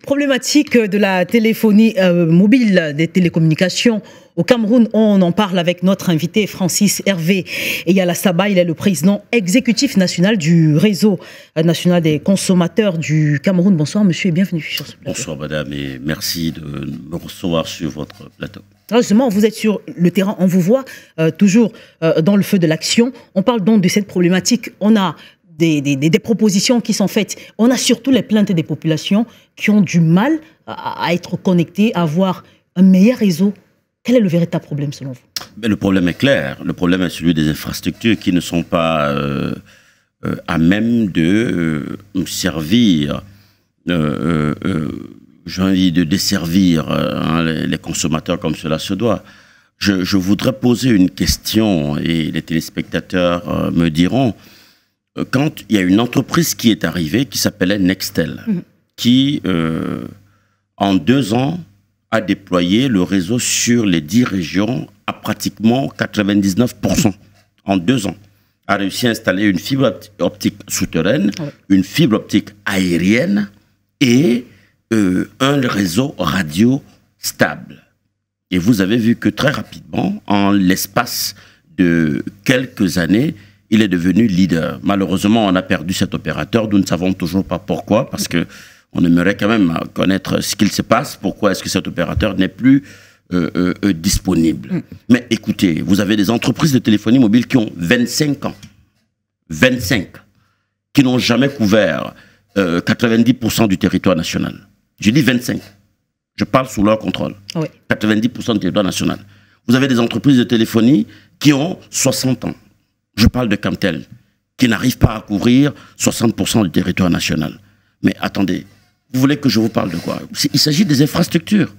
problématique de la téléphonie mobile, des télécommunications au Cameroun, on en parle avec notre invité Francis Hervé Eyala Saba. Il est le président exécutif national du réseau national des consommateurs du Cameroun. Bonsoir monsieur et bienvenue sur ce plateau. Bonsoir madame et merci de me recevoir sur votre plateau. Alors justement, vous êtes sur le terrain, on vous voit toujours dans le feu de l'action. On parle donc de cette problématique. On a des propositions qui sont faites. On a surtout les plaintes des populations qui ont du mal à être connectées, à avoir un meilleur réseau. Quel est le véritable problème selon vous? Mais le problème est clair. Le problème est celui des infrastructures qui ne sont pas à même de servir, j'ai envie de desservir les consommateurs comme cela se doit. Je voudrais poser une question et les téléspectateurs me diront. Quand il y a une entreprise qui est arrivée, qui s'appelait Nextel, qui, en 2 ans, a déployé le réseau sur les 10 régions à pratiquement 99%. En 2 ans, a réussi à installer une fibre optique souterraine, une fibre optique aérienne et un réseau radio stable. Et vous avez vu que très rapidement, en l'espace de quelques années, il est devenu leader. Malheureusement, on a perdu cet opérateur. Nous ne savons toujours pas pourquoi, parce qu'on aimerait quand même connaître ce qu'il se passe. Pourquoi est-ce que cet opérateur n'est plus disponible? Mais écoutez, vous avez des entreprises de téléphonie mobile qui ont 25 ans. 25. Qui n'ont jamais couvert 90% du territoire national. Je dis 25. Je parle sous leur contrôle. Oui. 90% du territoire national. Vous avez des entreprises de téléphonie qui ont 60 ans. Je parle de Camtel, qui n'arrive pas à couvrir 60% du territoire national. Mais attendez, vous voulez que je vous parle de quoi? Il s'agit des infrastructures.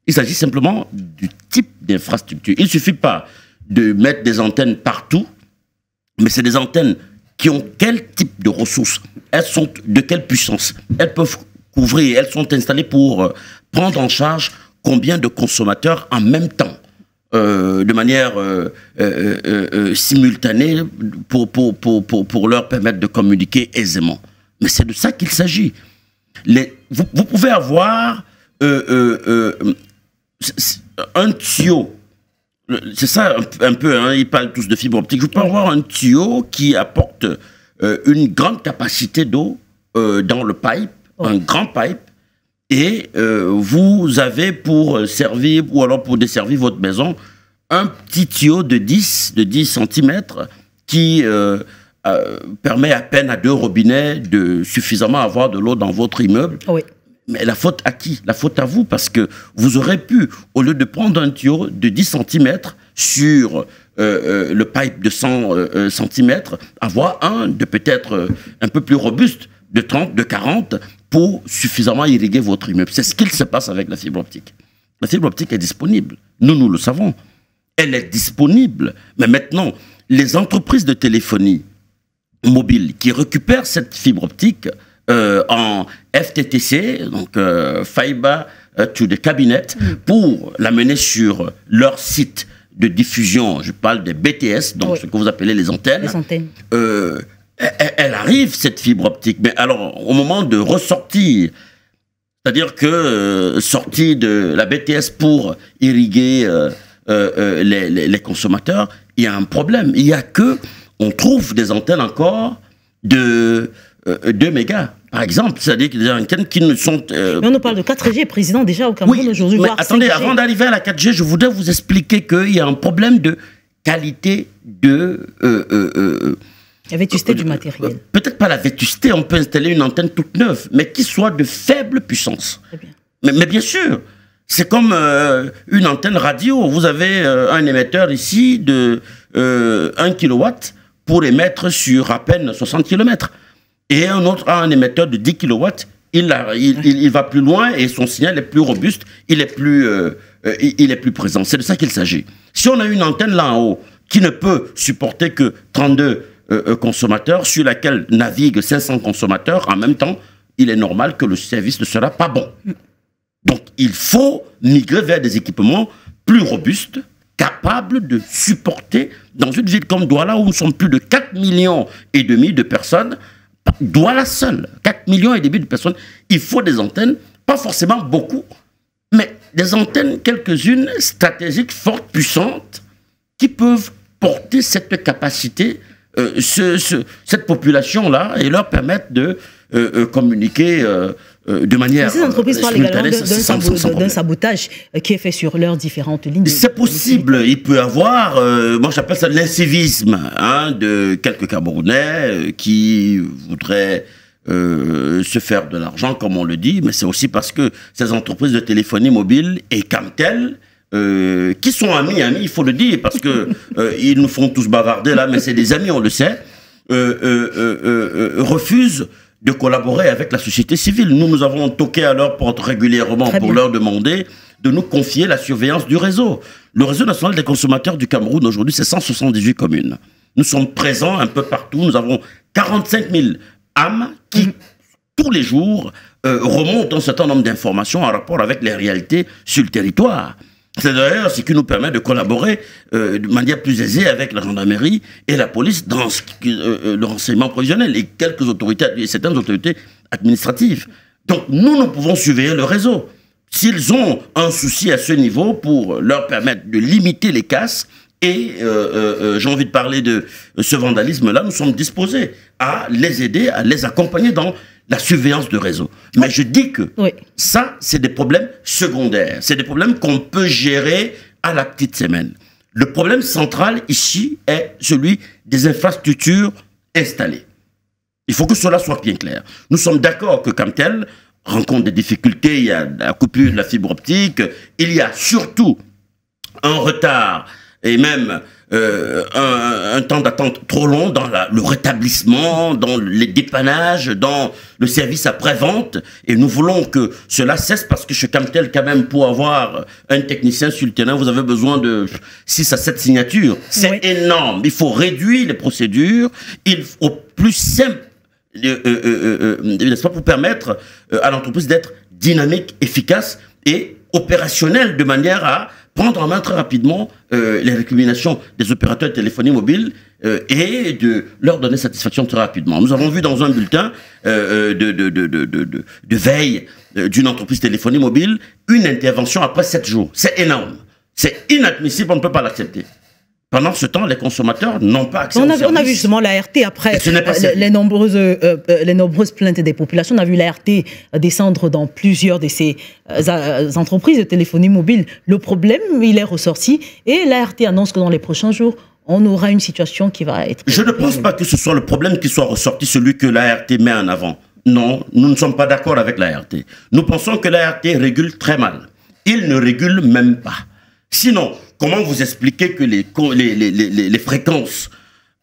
Il s'agit simplement du type d'infrastructure. Il ne suffit pas de mettre des antennes partout, mais c'est des antennes qui ont quel type de ressources? Elles sont de quelle puissance? Elles peuvent couvrir, elles sont installées pour prendre en charge combien de consommateurs en même temps? De manière simultanée pour leur permettre de communiquer aisément. Mais c'est de ça qu'il s'agit. Vous pouvez avoir un tuyau, c'est ça un peu, hein, ils parlent tous de fibre optique, vous pouvez avoir un tuyau qui apporte une grande capacité d'eau dans le pipe, un grand pipe, et vous avez pour servir, ou alors pour desservir votre maison, un petit tuyau de 10 cm qui permet à peine à 2 robinets de suffisamment avoir de l'eau dans votre immeuble. Oui. Mais la faute à qui? La faute à vous, parce que vous aurez pu, au lieu de prendre un tuyau de 10 cm sur le pipe de 100 cm, avoir un de peut-être un peu plus robuste, de 30, de 40, pour suffisamment irriguer votre immeuble. C'est ce qu'il se passe avec la fibre optique. La fibre optique est disponible. Nous le savons. Elle est disponible. Mais maintenant, les entreprises de téléphonie mobile qui récupèrent cette fibre optique en FTTC, donc Fiber to the Cabinet, pour l'amener sur leur site de diffusion, je parle des BTS, donc ce que vous appelez les antennes. Les antennes. Elle arrive, cette fibre optique. Mais alors, au moment de ressortir, c'est-à-dire que sortie de la BTS pour irriguer les consommateurs, il y a un problème. Il y a que, on trouve des antennes encore de 2 mégas, par exemple. C'est-à-dire que des antennes qui ne sont... Mais on nous parle de 4G, président, déjà au Cameroun aujourd'hui. Mais attendez, avant d'arriver à la 4G, je voudrais vous expliquer qu'il y a un problème de qualité de... la vétusté du matériel. Peut-être pas la vétusté, on peut installer une antenne toute neuve, mais qui soit de faible puissance. Mais bien sûr, c'est comme une antenne radio. Vous avez un émetteur ici de 1 kW pour émettre sur à peine 60 km. Et un autre a un émetteur de 10 kW. Il va plus loin et son signal est plus robuste, il est plus présent. C'est de ça qu'il s'agit. Si on a une antenne là en haut qui ne peut supporter que 32 consommateurs, sur laquelle naviguent 500 consommateurs, en même temps, il est normal que le service ne sera pas bon. Donc, il faut migrer vers des équipements plus robustes, capables de supporter, dans une ville comme Douala, où nous sommes plus de 4,5 millions de personnes, Douala seul, 4,5 millions de personnes, il faut des antennes pas forcément beaucoup, mais des antennes, quelques-unes, stratégiques, fortes, puissantes, qui peuvent porter cette capacité, cette population-là, et leur permettre de communiquer de manière... Ces entreprises parlent également d'un sabotage qui est fait sur leurs différentes lignes. C'est possible. Il peut y avoir, moi j'appelle ça l'incivisme, hein, de quelques Camerounais qui voudraient se faire de l'argent, comme on le dit, mais c'est aussi parce que ces entreprises de téléphonie mobile et Camtel, qui sont amis, il faut le dire, parce que ils nous font tous bavarder là, mais c'est des amis, on le sait, refusent de collaborer avec la société civile. Nous avons toqué à leur porte régulièrement pour leur demander de nous confier la surveillance du réseau. Le réseau national des consommateurs du Cameroun, aujourd'hui, c'est 178 communes. Nous sommes présents un peu partout. Nous avons 45 000 âmes qui, tous les jours, remontent un certain nombre d'informations en rapport avec les réalités sur le territoire. C'est d'ailleurs ce qui nous permet de collaborer de manière plus aisée avec la gendarmerie et la police dans le renseignement provisionnel et quelques autorités, et certaines autorités administratives. Donc nous pouvons surveiller le réseau. S'ils ont un souci à ce niveau pour leur permettre de limiter les casses, et j'ai envie de parler de ce vandalisme-là, nous sommes disposés à les aider, à les accompagner dans la surveillance de réseau. Mais je dis que ça, c'est des problèmes secondaires. C'est des problèmes qu'on peut gérer à la petite semaine. Le problème central ici est celui des infrastructures installées. Il faut que cela soit bien clair. Nous sommes d'accord que Camtel rencontre des difficultés, il y a la coupure de la fibre optique, il y a surtout un retard et même un temps d'attente trop long dans le rétablissement, dans les dépannages, dans le service après-vente. Et nous voulons que cela cesse parce que chez Camtel, quand même, pour avoir un technicien sur le terrain, vous avez besoin de 6 à 7 signatures. C'est énorme. Il faut réduire les procédures. Il faut plus simple, n'est-ce pas, pour permettre à l'entreprise d'être dynamique, efficace et opérationnelle de manière à prendre en main très rapidement les récriminations des opérateurs de téléphonie mobile et de leur donner satisfaction très rapidement. Nous avons vu dans un bulletin de veille d'une entreprise de téléphonie mobile une intervention après 7 jours. C'est énorme. C'est inadmissible, on ne peut pas l'accepter. Pendant ce temps, les consommateurs n'ont pas accès au service. On a vu justement l'ART après les nombreuses plaintes des populations. On a vu l'ART descendre dans plusieurs de ces entreprises de téléphonie mobile. Le problème, il est ressorti et l'ART annonce que dans les prochains jours, on aura une situation qui va être... Je ne pense pas que ce soit le problème qui soit ressorti, celui que l'ART met en avant. Non, nous ne sommes pas d'accord avec l'ART. Nous pensons que l'ART régule très mal. Il ne régule même pas. Sinon, comment vous expliquez que les fréquences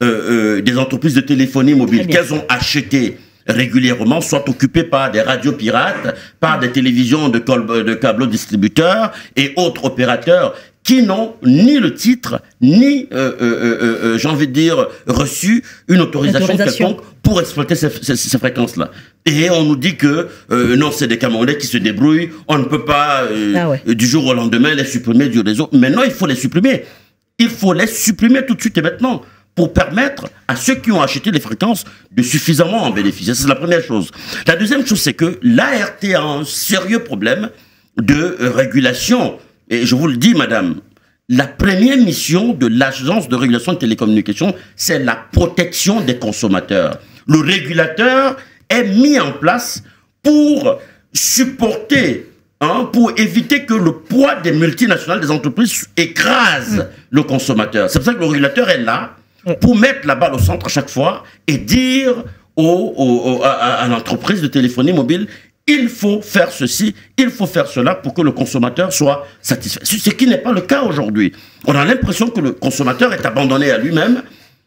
des entreprises de téléphonie mobile qu'elles ont achetées régulièrement soient occupées par des radios pirates, par des télévisions de câbleaux distributeurs et autres opérateurs qui n'ont ni le titre, ni, j'ai envie de dire, reçu une autorisation quelconque pour exploiter ces fréquences-là. Et on nous dit que non, c'est des Camerounais qui se débrouillent, on ne peut pas du jour au lendemain les supprimer du réseau. Mais non, il faut les supprimer. Il faut les supprimer tout de suite et maintenant pour permettre à ceux qui ont acheté les fréquences de suffisamment en bénéficier. C'est la première chose. La deuxième chose, c'est que l'ART a un sérieux problème de régulation. Et je vous le dis, madame, la première mission de l'Agence de régulation de télécommunications, c'est la protection des consommateurs. Le régulateur est mis en place pour supporter, pour éviter que le poids des multinationales, des entreprises, écrase le consommateur. C'est pour ça que le régulateur est là pour mettre la balle au centre à chaque fois et dire à l'entreprise de téléphonie mobile: il faut faire ceci, il faut faire cela pour que le consommateur soit satisfait. Ce qui n'est pas le cas aujourd'hui. On a l'impression que le consommateur est abandonné à lui-même,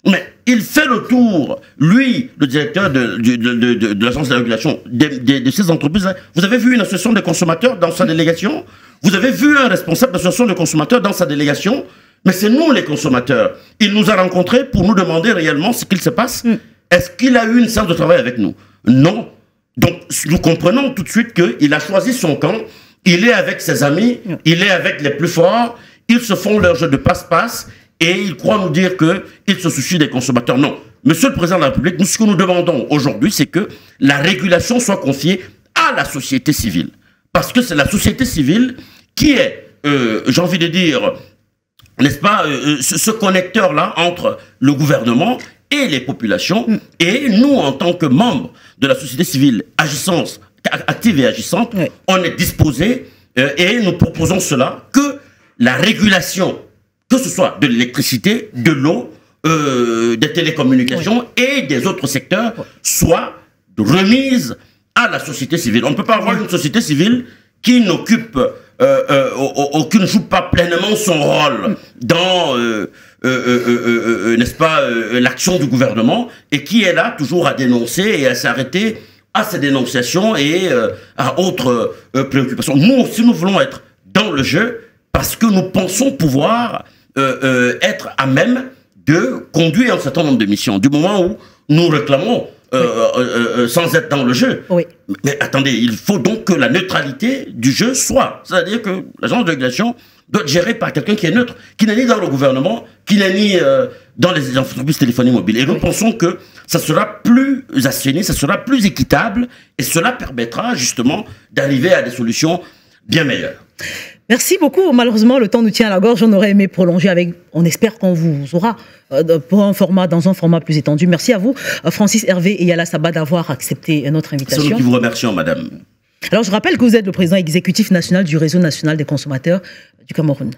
mais il fait le tour, lui, le directeur de l'agence de régulation de ces entreprises. Vous avez vu une association de consommateurs dans sa délégation? Vous avez vu un responsable d'association de consommateurs dans sa délégation? Mais c'est nous les consommateurs. Il nous a rencontrés pour nous demander réellement ce qu'il se passe. Est-ce qu'il a eu une séance de travail avec nous? Non. Donc, nous comprenons tout de suite qu'il a choisi son camp, il est avec ses amis, il est avec les plus forts, ils se font leur jeu de passe-passe et ils croient nous dire qu'ils se soucient des consommateurs. Non. Monsieur le Président de la République, nous, ce que nous demandons aujourd'hui, c'est que la régulation soit confiée à la société civile. Parce que c'est la société civile qui est, j'ai envie de dire, n'est-ce pas, ce connecteur-là entre le gouvernement et les populations. Et nous, en tant que membres de la société civile active et agissante, on est disposés et nous proposons cela, que la régulation, que ce soit de l'électricité, de l'eau, des télécommunications et des autres secteurs, soit remise à la société civile. On ne peut pas avoir une société civile qui n'occupe, qui ne joue pas pleinement son rôle dans, n'est-ce pas, l'action du gouvernement, et qui est là toujours à dénoncer et à s'arrêter à ces dénonciations et à autres préoccupations. Nous, si nous voulons être dans le jeu, parce que nous pensons pouvoir être à même de conduire un certain nombre de missions, du moment où nous réclamons sans être dans le jeu. Oui. Mais attendez, il faut donc que la neutralité du jeu soit. C'est-à-dire que l'agence de régulation doit être gérée par quelqu'un qui est neutre, qui n'est ni dans le gouvernement, qui n'est ni dans les entreprises téléphoniques mobiles. Et nous pensons que ça sera plus assaini, ça sera plus équitable, et cela permettra justement d'arriver à des solutions bien meilleures. Merci beaucoup. Malheureusement, le temps nous tient à la gorge. On aurait aimé prolonger avec... On espère qu'on vous aura dans un format plus étendu. Merci à vous, Francis Hervé et Yala Saba, d'avoir accepté notre invitation. C'est nous qui vous remercions, madame. Alors, je rappelle que vous êtes le président exécutif national du Réseau national des consommateurs du Cameroun.